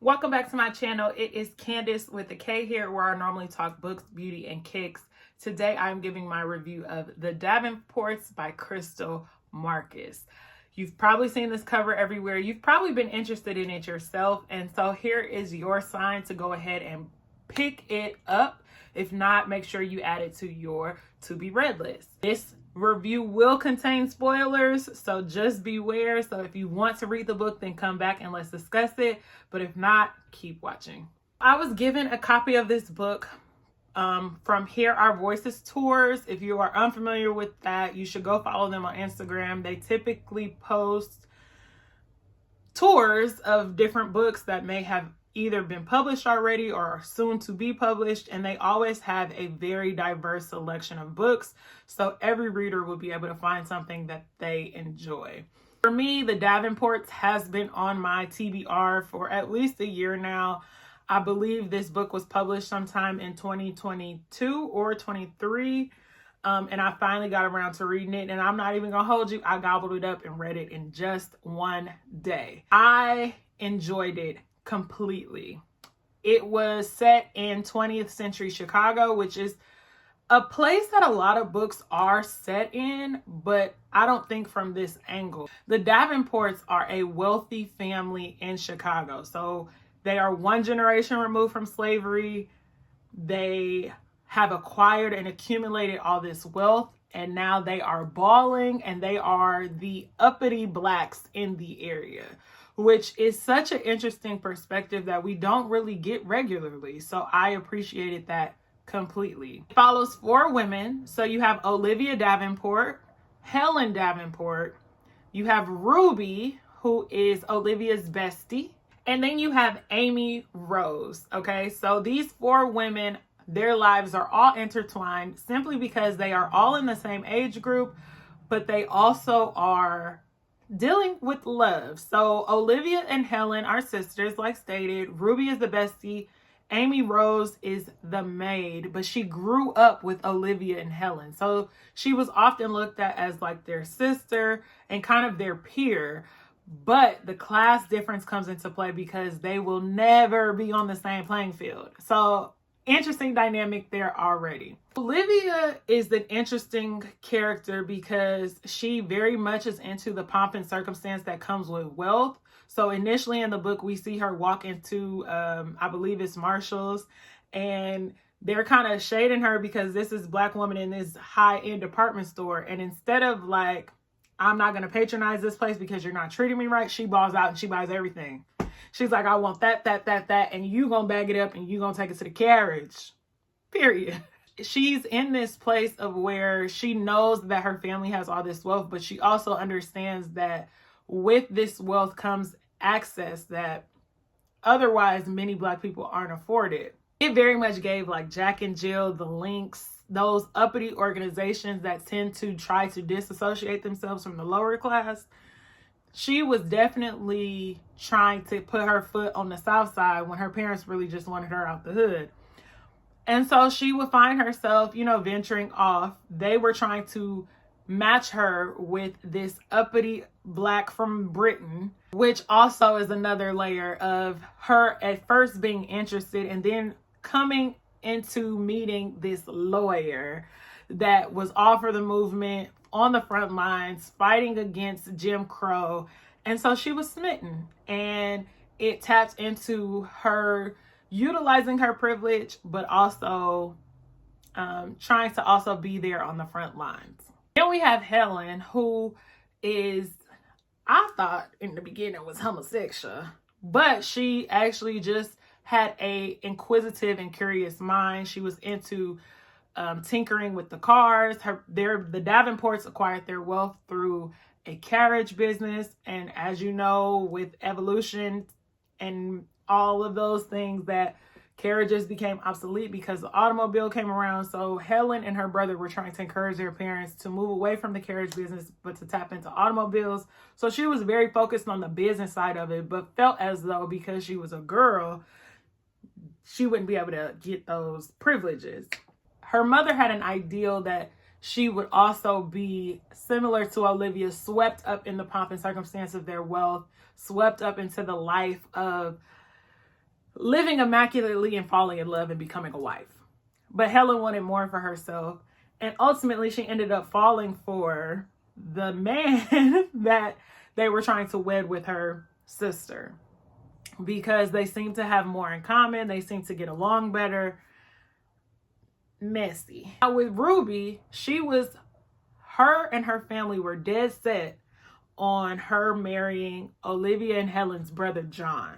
Welcome back to my channel. It is Candace with the K here, where I normally talk books, beauty, and kicks. Today I'm giving my review of The Davenports by Krystal Marquis. You've probably seen this cover everywhere. You've probably been interested in it yourself. And so here is your sign to go ahead and pick it up. If not, make sure you add it to your to be read list. This review will contain spoilers, so just beware. So if you want to read the book, then come back and let's discuss it. But if not, keep watching. I was given a copy of this book from Hear Our Voices Tours. If you are unfamiliar with that, you should go follow them on Instagram. They typically post tours of different books that may have either been published already or are soon to be published, and they always have a very diverse selection of books, so every reader will be able to find something that they enjoy. For me, The Davenports has been on my TBR for at least a year now. I believe this book was published sometime in 2022 or 23, and I finally got around to reading it, and I'm not even gonna hold you, I gobbled it up and read it in just one day. I enjoyed it completely. It was set in 20th century Chicago, which is a place that a lot of books are set in, but I don't think from this angle. The Davenports are a wealthy family in Chicago. So they are one generation removed from slavery. They have acquired and accumulated all this wealth, and now they are balling, and they are the uppity blacks in the area, which is such an interesting perspective that we don't really get regularly. So I appreciated that completely. It follows 4 women. So you have Olivia Davenport, Helen Davenport, you have Ruby, who is Olivia's bestie, and then you have Amy Rose. Okay, so these 4 women, their lives are all intertwined simply because they are all in the same age group, but they also are dealing with love. So Olivia and Helen are sisters, like stated. Ruby is the bestie. Amy Rose is the maid, but she grew up with Olivia and Helen. So she was often looked at as like their sister and kind of their peer. But the class difference comes into play because they will never be on the same playing field. So interesting dynamic there already. Olivia is an interesting character because she very much is into the pomp and circumstance that comes with wealth. So initially in the book, we see her walk into, I believe it's Marshall's, and they're kind of shading her because this is Black woman in this high-end department store. And instead of like, I'm not going to patronize this place because you're not treating me right, she balls out and she buys everything. She's like, I want that, and you gonna bag it up and you gonna take it to the carriage, period. She's in this place of where she knows that her family has all this wealth, but she also understands that with this wealth comes access that otherwise many Black people aren't afforded. It very much gave like Jack and Jill, the Lynx, those uppity organizations that tend to try to disassociate themselves from the lower class. She was definitely trying to put her foot on the South Side when her parents really just wanted her out the hood. And so she would find herself, venturing off. They were trying to match her with this uppity Black from Britain, which also is another layer of her at first being interested and then coming into meeting this lawyer that was all for the movement, on the front lines, fighting against Jim Crow. And so she was smitten, and it tapped into her utilizing her privilege, but also trying to also be there on the front lines. Then we have Helen, who is, I thought in the beginning was homosexual, but she actually just had a inquisitive and curious mind. She was into tinkering with the cars. The Davenports acquired their wealth through a carriage business. And as you know, with evolution and all of those things, that carriages became obsolete because the automobile came around. So Helen and her brother were trying to encourage their parents to move away from the carriage business, but to tap into automobiles. So she was very focused on the business side of it, but felt as though because she was a girl, she wouldn't be able to get those privileges. Her mother had an ideal that she would also be similar to Olivia, swept up in the pomp and circumstance of their wealth, swept up into the life of living immaculately and falling in love and becoming a wife. But Helen wanted more for herself. And ultimately, she ended up falling for the man that they were trying to wed with her sister, because they seemed to have more in common. They seemed to get along better. Messy. Now with Ruby, her and her family were dead set on her marrying Olivia and Helen's brother, John.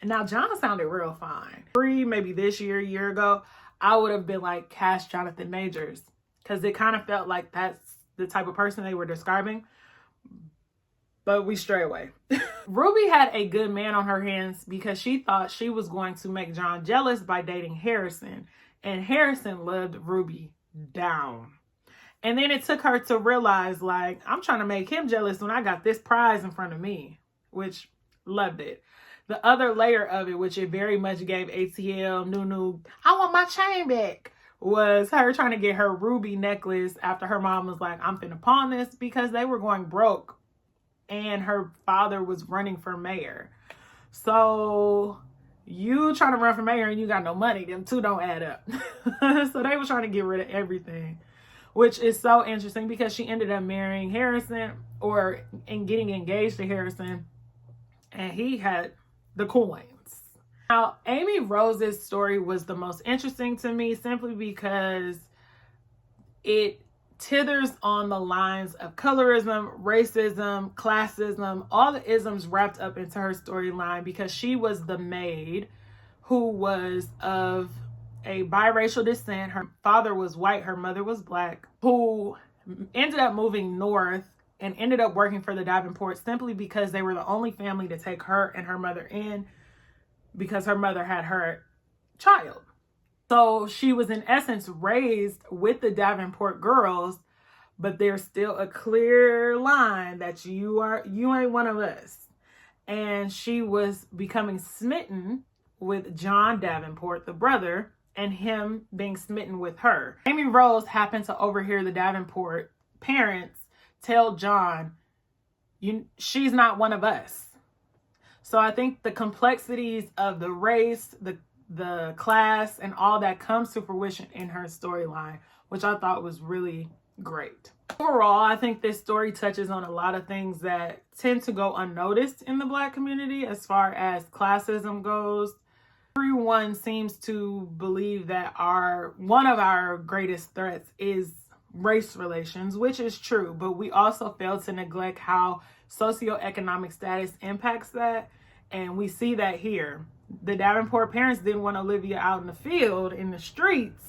And now John sounded real fine. Maybe this year, a year ago, I would have been like, cast Jonathan Majors, because it kind of felt like that's the type of person they were describing. But we stray away. Ruby had a good man on her hands because she thought she was going to make John jealous by dating Harrison. And Harrison loved Ruby down. And then it took her to realize, like, I'm trying to make him jealous when I got this prize in front of me, which loved it. The other layer of it, which it very much gave ATL, Nunu, I want my chain back, was her trying to get her ruby necklace after her mom was like, I'm finna pawn this, because they were going broke and her father was running for mayor. So you trying to run for mayor and you got no money, them two don't add up. So they were trying to get rid of everything, which is so interesting because she ended up marrying Harrison and getting engaged to Harrison, and he had the coins. Now, Amy Rose's story was the most interesting to me simply because it tithers on the lines of colorism, racism, classism, all the isms wrapped up into her storyline, because she was the maid who was of a biracial descent. Her father was white, her mother was black, who ended up moving north and ended up working for the Davenports simply because they were the only family to take her and her mother in, because her mother had her child. So she was in essence raised with the Davenport girls, but there's still a clear line that you ain't one of us. And she was becoming smitten with John Davenport, the brother, and him being smitten with her. Amy Rose happened to overhear the Davenport parents tell John, she's not one of us. So I think the complexities of the race, the class, and all that comes to fruition in her storyline, which I thought was really great. Overall, I think this story touches on a lot of things that tend to go unnoticed in the Black community as far as classism goes. Everyone seems to believe that one of our greatest threats is race relations, which is true, but we also fail to neglect how socioeconomic status impacts that. And we see that here. The Davenport parents didn't want Olivia out in the field, in the streets,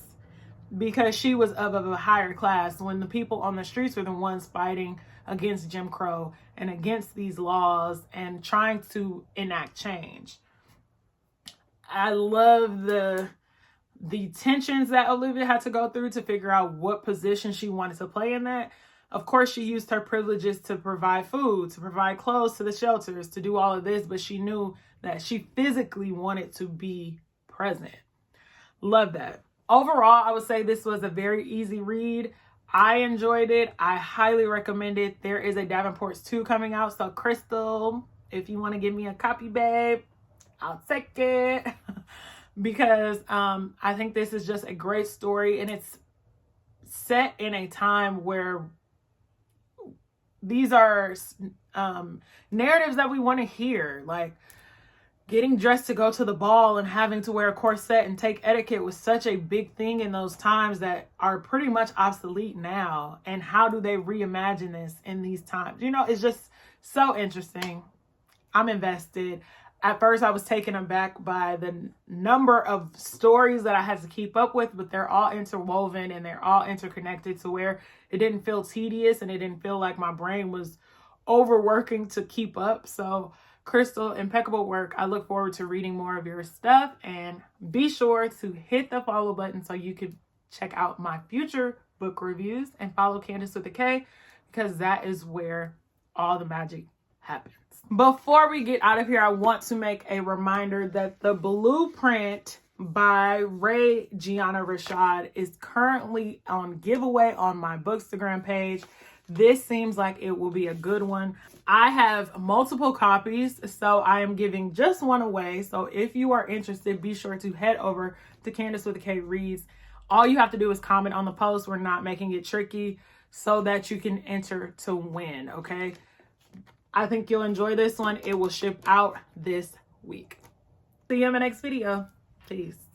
because she was of a higher class, when the people on the streets were the ones fighting against Jim Crow and against these laws and trying to enact change. I love the tensions that Olivia had to go through to figure out what position she wanted to play in that. Of course, she used her privileges to provide food, to provide clothes to the shelters, to do all of this, but she knew that she physically wanted to be present. Love that. Overall, I would say this was a very easy read. I enjoyed it. I highly recommend it. There is a Davenports 2 coming out. So Krystal, if you want to give me a copy, babe, I'll take it. Because I think this is just a great story, and it's set in a time where these are narratives that we want to hear, like getting dressed to go to the ball and having to wear a corset and take etiquette was such a big thing in those times that are pretty much obsolete now. And how do they reimagine this in these times? It's just so interesting. I'm invested. At first, I was taken aback by the number of stories that I had to keep up with, but they're all interwoven and they're all interconnected to where it didn't feel tedious and it didn't feel like my brain was overworking to keep up. So, Krystal, impeccable work. I look forward to reading more of your stuff, and be sure to hit the follow button so you can check out my future book reviews, and follow Candace with a K, because that is where all the magic happens. Before we get out of here, I want to make a reminder that the Blueprint by Ray Gianna Rashad is currently on giveaway on my Bookstagram page. This seems like it will be a good one. I have multiple copies, so I am giving just one away. So if you are interested, be sure to head over to Candace with a K Reads. All you have to do is comment on the post. We're not making it tricky, so that you can enter to win, okay? I think you'll enjoy this one. It will ship out this week. See you in my next video. Peace.